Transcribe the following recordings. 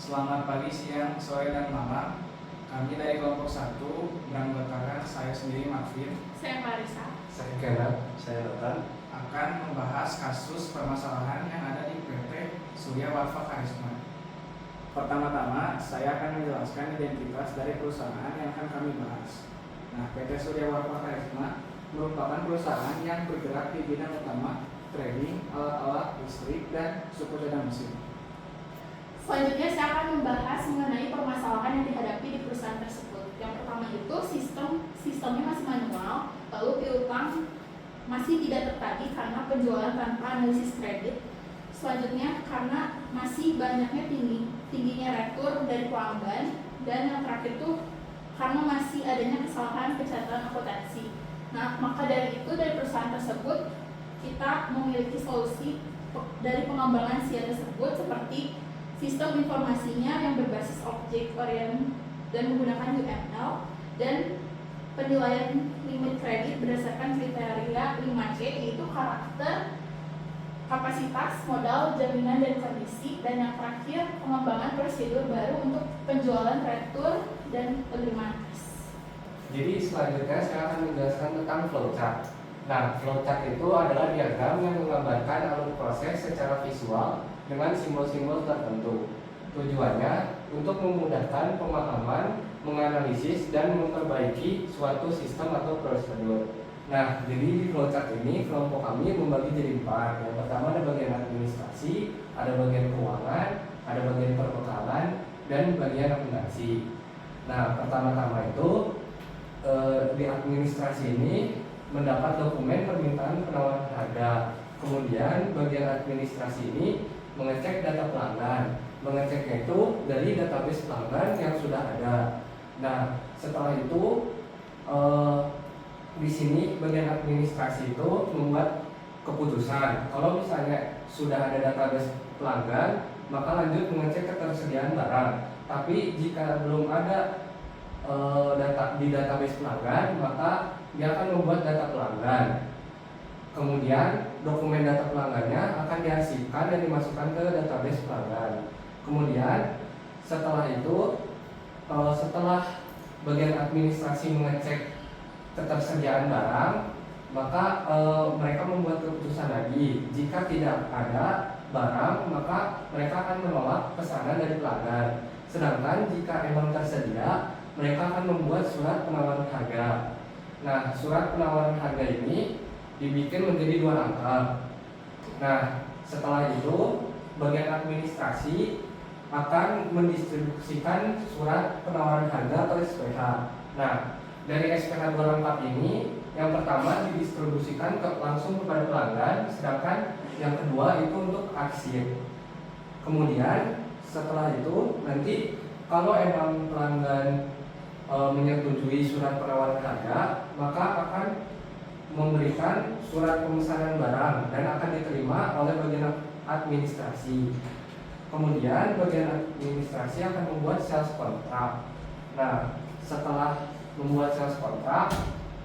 Selamat pagi, siang, sore, dan malam. Kami dari kelompok 1 beranggotakan saya sendiri Marvin Saya Marisa. Saya Kena, saya Rotan. akan membahas kasus permasalahan yang ada di PT Surya Warfa Karisma. Pertama-tama, saya akan menjelaskan identitas dari perusahaan yang akan kami bahas. Nah, PT Surya Warfa Karisma merupakan perusahaan yang bergerak di bidang utama trading, alat-alat listrik, dan suku cadang mesin. Selanjutnya saya akan membahas mengenai permasalahan yang dihadapi di perusahaan tersebut. Yang pertama itu sistemnya masih manual, lalu piutang masih tidak tertagih karena penjualan tanpa analisis kredit. Selanjutnya karena masih banyaknya tingginya retur dari pelanggan, dan yang terakhir itu karena masih adanya kesalahan pencatatan akuntansi. Nah, maka dari itu dari perusahaan tersebut kita memiliki solusi dari pengembangan SIA tersebut seperti sistem informasinya yang berbasis object orient dan menggunakan UML, dan penilaian limit kredit berdasarkan kriteria 5C, yaitu karakter, kapasitas, modal, jaminan, dan kondisi. Dan yang terakhir pengembangan prosedur baru untuk penjualan retur dan penerimaan kas. Jadi selanjutnya saya akan menjelaskan tentang flowchart. Nah, flowchart itu adalah diagram yang menggambarkan alur proses secara visual dengan simbol-simbol tertentu. Tujuannya untuk memudahkan pemahaman, menganalisis, dan memperbaiki suatu sistem atau prosedur. Nah, jadi di flowchart ini kelompok kami membagi jadi 4. Yang pertama ada bagian administrasi, ada bagian keuangan, ada bagian perbekalan, dan bagian akuntansi. Nah, pertama-tama itu di administrasi ini mendapat dokumen permintaan penawaran harga. Kemudian bagian administrasi ini mengecek data pelanggan. Mengeceknya itu dari database pelanggan yang sudah ada. Nah, setelah itu di sini bagian administrasi itu membuat keputusan. Kalau misalnya sudah ada database pelanggan, maka lanjut mengecek ketersediaan barang. Tapi jika belum ada data di database pelanggan, maka dia akan membuat data pelanggan. Kemudian dokumen data pelanggannya akan diarsipkan dan dimasukkan ke database pelanggan. Kemudian setelah itu, setelah bagian administrasi mengecek ketersediaan barang, maka mereka membuat keputusan lagi. Jika tidak ada barang, maka mereka akan menolak pesanan dari pelanggan. Sedangkan jika memang tersedia, mereka akan membuat surat penawaran harga. Nah, surat penawaran harga ini dibikin menjadi 2 angka. Nah, setelah itu bagian administrasi akan mendistribusikan surat penawaran harga atau SPH. Nah, dari SPH 2 lengkap ini, yang pertama didistribusikan langsung kepada pelanggan, sedangkan yang kedua itu untuk arsip. Kemudian setelah itu nanti kalau emang pelanggan menyetujui surat penawaran harga, maka akan memberikan surat pemesanan barang dan akan diterima oleh bagian administrasi. Kemudian bagian administrasi akan membuat sales kontrak. Nah, setelah membuat sales kontrak,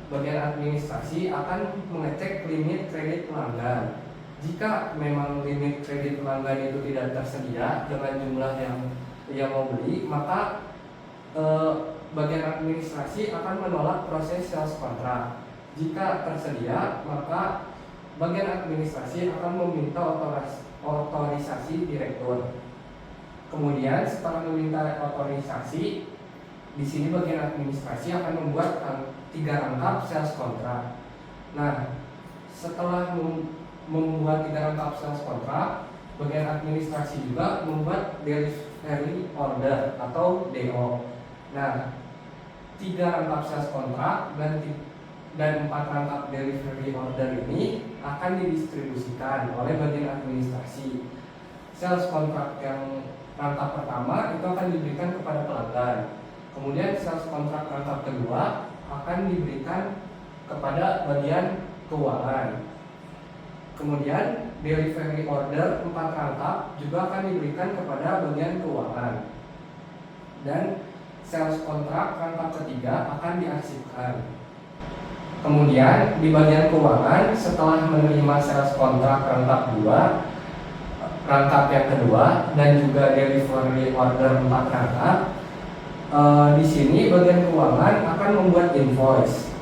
bagian administrasi akan mengecek limit kredit pelanggan. Jika memang limit kredit pelanggan itu tidak tersedia dengan jumlah yang mau beli, maka bagian administrasi akan menolak proses sales kontrak. Jika tersedia, maka bagian administrasi akan meminta otorisasi direktur. Kemudian setelah meminta otorisasi, di sini bagian administrasi akan membuat 3 rangkap sales kontrak. Nah, setelah membuat 3 rangkap sales kontrak, bagian administrasi juga membuat delivery order atau DO. Nah, 3 rangkap sales kontrak dan 4 rangkap delivery order ini akan didistribusikan oleh bagian administrasi. Sales kontrak yang rangkap pertama itu akan diberikan kepada pelanggan. Kemudian sales kontrak rangkap kedua akan diberikan kepada bagian keuangan. Kemudian delivery order 4 rangkap juga akan diberikan kepada bagian keuangan. Dan sales kontrak rangkap ketiga akan diarsipkan. Kemudian di bagian keuangan, setelah menerima sales kontrak rangkap 2, rangkap yang kedua dan juga delivery order 4 rangkap. Di sini bagian keuangan akan membuat invoice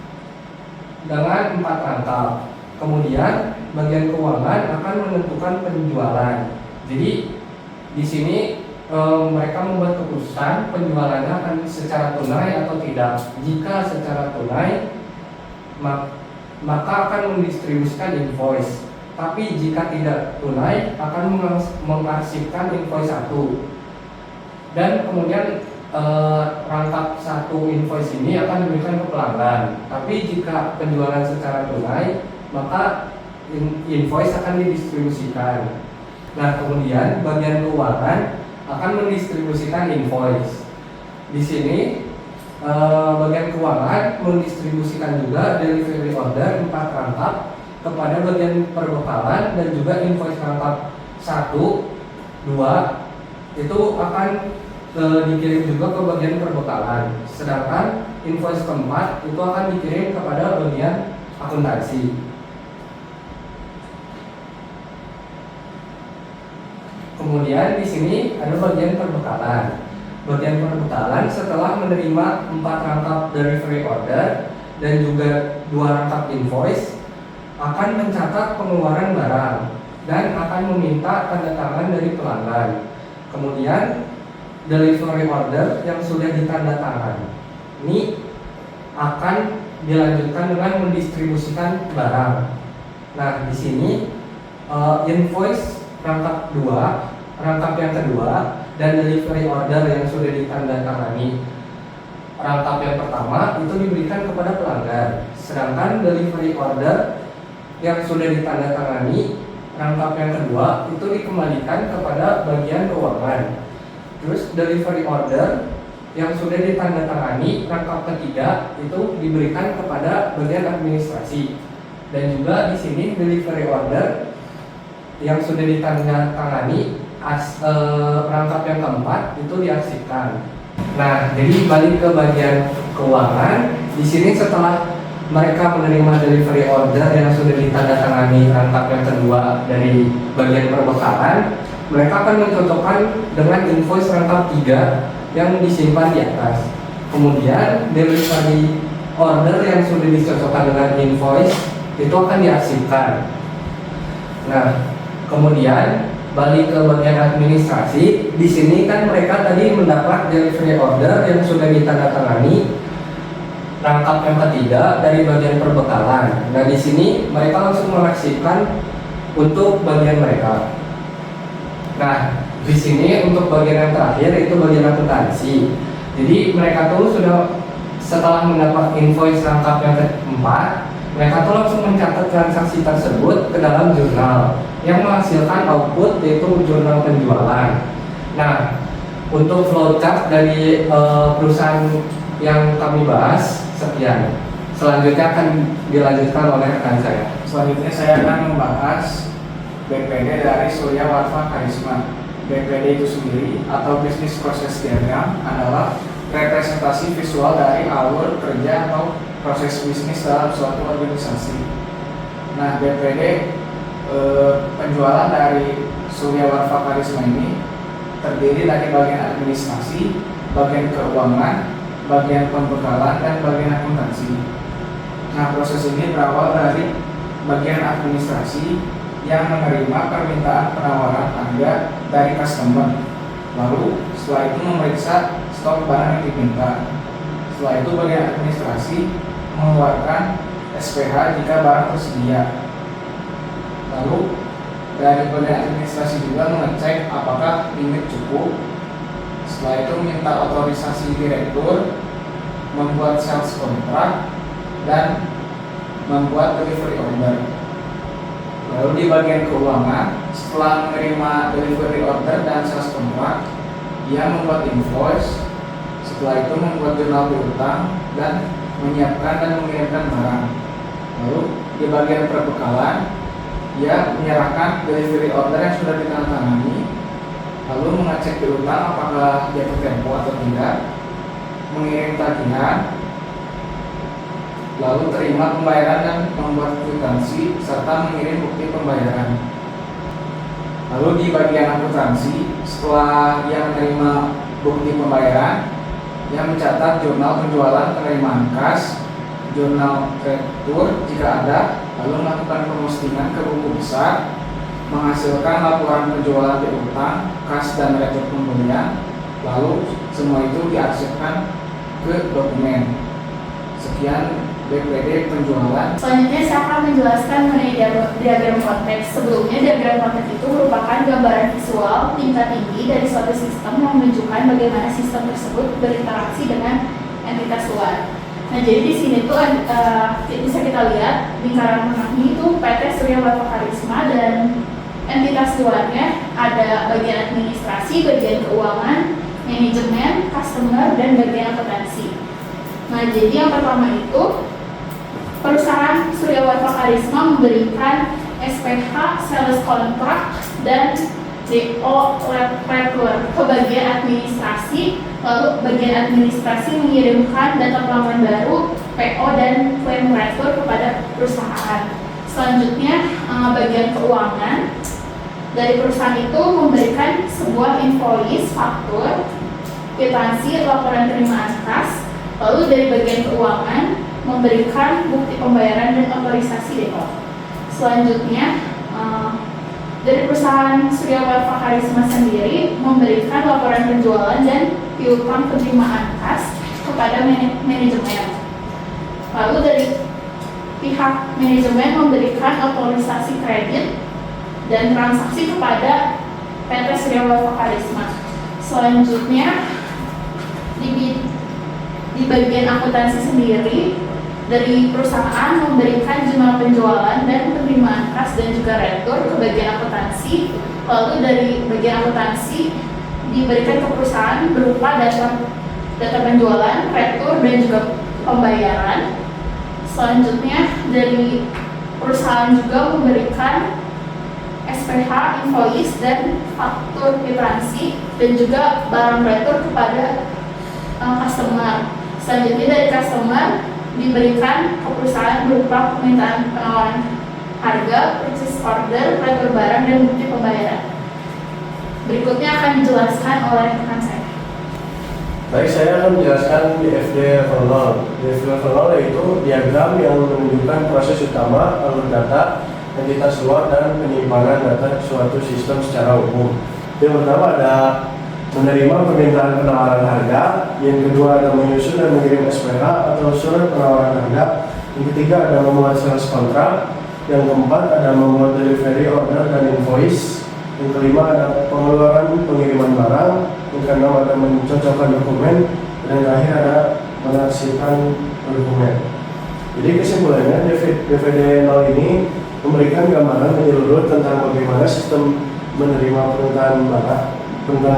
dengan 4 rangkap. Kemudian bagian keuangan akan menentukan penjualan. Jadi di sini mereka membuat keputusan penjualannya akan secara tunai atau tidak. Jika secara tunai maka akan mendistribusikan invoice. Tapi jika tidak tunai akan mengarsipkan invoice 1. Dan kemudian rangkap 1 invoice ini akan diberikan ke pelanggan. Tapi jika penjualan secara tunai maka invoice akan didistribusikan. Nah, kemudian bagian keuangan akan mendistribusikan invoice. Di sini bagian keuangan mendistribusikan juga delivery order 4 rangkap kepada bagian perbekalan dan juga invoice rangkap 1, 2 itu akan dikirim juga ke bagian perbekalan. Sedangkan invoice keempat itu akan dikirim kepada bagian akuntansi. Kemudian di sini ada bagian perbekalan. Bagian perbekalan setelah menerima 4 rangkap delivery order dan juga 2 rangkap invoice akan mencatat pengeluaran barang dan akan meminta tanda tangan dari pelanggan. Kemudian delivery order yang sudah ditandatangani ini akan dilanjutkan dengan mendistribusikan barang. Nah, di sini invoice rangkap 2, rangkap yang kedua dan delivery order yang sudah ditandatangani rangkap yang pertama itu diberikan kepada pelanggan. Sedangkan delivery order yang sudah ditandatangani rangkap yang kedua itu dikembalikan kepada bagian keuangan. Terus delivery order yang sudah ditandatangani rangkap ketiga itu diberikan kepada bagian administrasi. Dan juga di sini delivery order yang sudah ditandatangani rangkap yang keempat itu diarsipkan. Nah, jadi balik ke bagian keuangan. Di sini setelah mereka menerima delivery order yang sudah ditandatangani rangkap yang kedua dari bagian perbekalan, mereka akan mencocokkan dengan invoice rangkap 3 yang disimpan di atas. Kemudian delivery order yang sudah dicocokkan dengan invoice itu akan diarsipkan. Nah, kemudian balik ke bagian administrasi. Di sini kan mereka tadi mendapat delivery order yang sudah ditandatangani rangkap yang ketiga dari bagian perbekalan. Nah, di sini mereka langsung mengarsipkan untuk bagian mereka. Nah, di sini untuk bagian yang terakhir itu bagian akuntansi. Jadi mereka tuh sudah setelah mendapat invoice rangkap yang keempat, mereka tuh langsung mencatat transaksi tersebut ke dalam jurnal yang menghasilkan output yaitu jurnal penjualan. Nah, untuk flowchart dari perusahaan yang kami bahas sekian. Selanjutnya akan dilanjutkan oleh rekan saya. Selanjutnya saya akan membahas BPD dari Surya Warfa Karisma. BPD itu sendiri atau Business Process Diagram adalah representasi visual dari alur kerja atau proses bisnis dalam suatu organisasi. Nah, BPD penjualan dari Surya Warfa Karisma ini terdiri dari bagian administrasi, bagian keuangan, bagian pembekalan, dan bagian akuntansi. Nah, proses ini berawal dari bagian administrasi yang menerima permintaan penawaran harga dari customer. Lalu setelah itu memeriksa stok barang yang diminta. Setelah itu bagian administrasi mengeluarkan SPH jika barang tersedia. Lalu dari bagian administrasi juga mengecek apakah limit cukup. Setelah itu minta otorisasi direktur, membuat sales kontrak, dan membuat delivery order. Lalu di bagian keuangan, setelah menerima delivery order dan sales kontrak, dia membuat invoice. Setelah itu membuat jurnal piutang dan menyiapkan dan mengirimkan barang. Lalu di bagian perbekalan, dia menyerahkan delivery order yang sudah ditandatangani, lalu mengecek piutang apakah jatuh tempo atau tidak, mengirim tagihan, lalu terima pembayaran dan membuat kwitansi serta mengirim bukti pembayaran. Lalu di bagian akuntansi, setelah ia menerima bukti pembayaran, ia mencatat jurnal penjualan penerimaan kas, jurnal retur jika ada, lalu melakukan pemostingan ke buku besar, menghasilkan laporan penjualan piutang, kas dan retur pembelian, lalu semua itu diarsipkan ke dokumen. Sekian BPD penjualan. Selanjutnya saya akan menjelaskan mengenai diagram konteks. Sebelumnya, diagram konteks itu merupakan gambaran visual tingkat tinggi dari suatu sistem yang menunjukkan bagaimana sistem tersebut berinteraksi dengan entitas luar. Nah, jadi di sini tuh bisa kita lihat lingkaran tengahnya itu PT Surya Wafa Karisma dan entitas luarnya ada bagian administrasi, bagian keuangan, manajemen, customer, dan bagian akuntansi. Nah, jadi yang pertama itu perusahaan Surya Wafa Karisma memberikan SPH, sales contract, dan DO regular ke bagian administrasi. Lalu bagian administrasi mengirimkan data pelanggan baru, PO, dan klaim retur kepada perusahaan. Selanjutnya bagian keuangan dari perusahaan itu memberikan sebuah invoice, faktur, kwitansi, laporan penerimaan kas. Lalu dari bagian keuangan memberikan bukti pembayaran dan otorisasi DO. Selanjutnya dari perusahaan Surya Wafa Karisma sendiri memberikan laporan penjualan dan piutang penerimaan kas kepada manajemen. Lalu dari pihak manajemen memberikan otorisasi kredit dan transaksi kepada PT Surya Wafa Karisma. Selanjutnya di bagian akuntansi sendiri, dari perusahaan memberikan jumlah penjualan dan penerimaan kas dan juga retur ke bagian akuntansi. Lalu dari bagian akuntansi diberikan ke perusahaan berupa data penjualan, retur, dan juga pembayaran. Selanjutnya dari perusahaan juga memberikan SPH, invoice, dan faktur kwitansi dan juga barang retur kepada customer. Selanjutnya dari customer diberikan ke perusahaan berupa permintaan penawaran harga, purchase order, retur barang, dan bukti pembayaran. Berikutnya akan dijelaskan oleh rekan saya. Baik, saya akan menjelaskan DFD level 0. DFD level 0 yaitu diagram yang menunjukkan proses utama, alur data, entitas luar, dan penyimpanan data suatu sistem secara umum. Yang pertama ada menerima permintaan penawaran harga, yang kedua ada menyusun dan mengirim SPH atau surat penawaran harga, yang ketiga ada membuat sales kontrak, yang keempat ada membuat delivery order dan invoice, yang kelima ada pengeluaran pengiriman barang, yang keenam ada mencocokkan dokumen, dan yang terakhir ada menaksirkan dokumen. Jadi kesimpulannya DVD 0 ini memberikan gambaran menyeluruh tentang bagaimana sistem menerima permintaan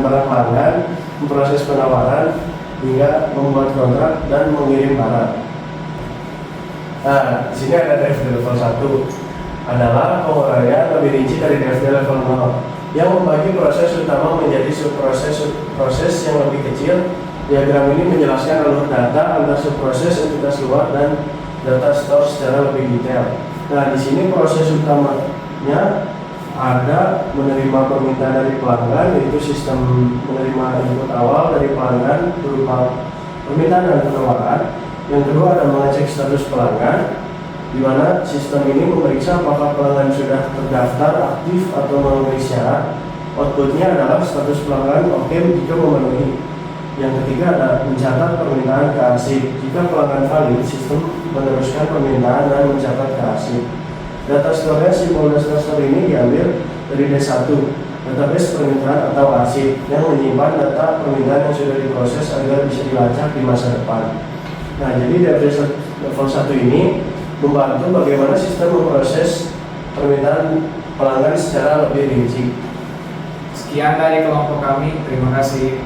barang pelanggan, memproses penawaran, hingga membuat kontrak dan mengirim barang. Nah, di sini ada DFD level 1 adalah penguraian lebih rinci dari DFD level 0 yang membagi proses utama menjadi subproses yang lebih kecil. Diagram ini menjelaskan alur data antar subproses, entitas luar, dan data store secara lebih detail. Nah, di sini proses utamanya ada menerima permintaan dari pelanggan, yaitu sistem menerima input awal dari pelanggan berupa permintaan dan penawaran. Yang kedua ada mengecek status pelanggan, di mana sistem ini memeriksa apakah pelanggan sudah terdaftar, aktif, atau memenuhi syarat. Outputnya adalah status pelanggan oke jika memenuhi. Yang ketiga ada mencatat permintaan ke arsip. Jika pelanggan valid, sistem meneruskan permintaan dan mencatat ke arsip. Data store-nya simbol data store ini diambil dari D1, database permintaan atau arsip yang menyimpan data permintaan yang sudah diproses agar bisa dilacak di masa depan. Nah, jadi database level 1 ini membantu bagaimana sistem memproses permintaan pelanggan secara lebih rinci. Sekian dari kelompok kami, terima kasih.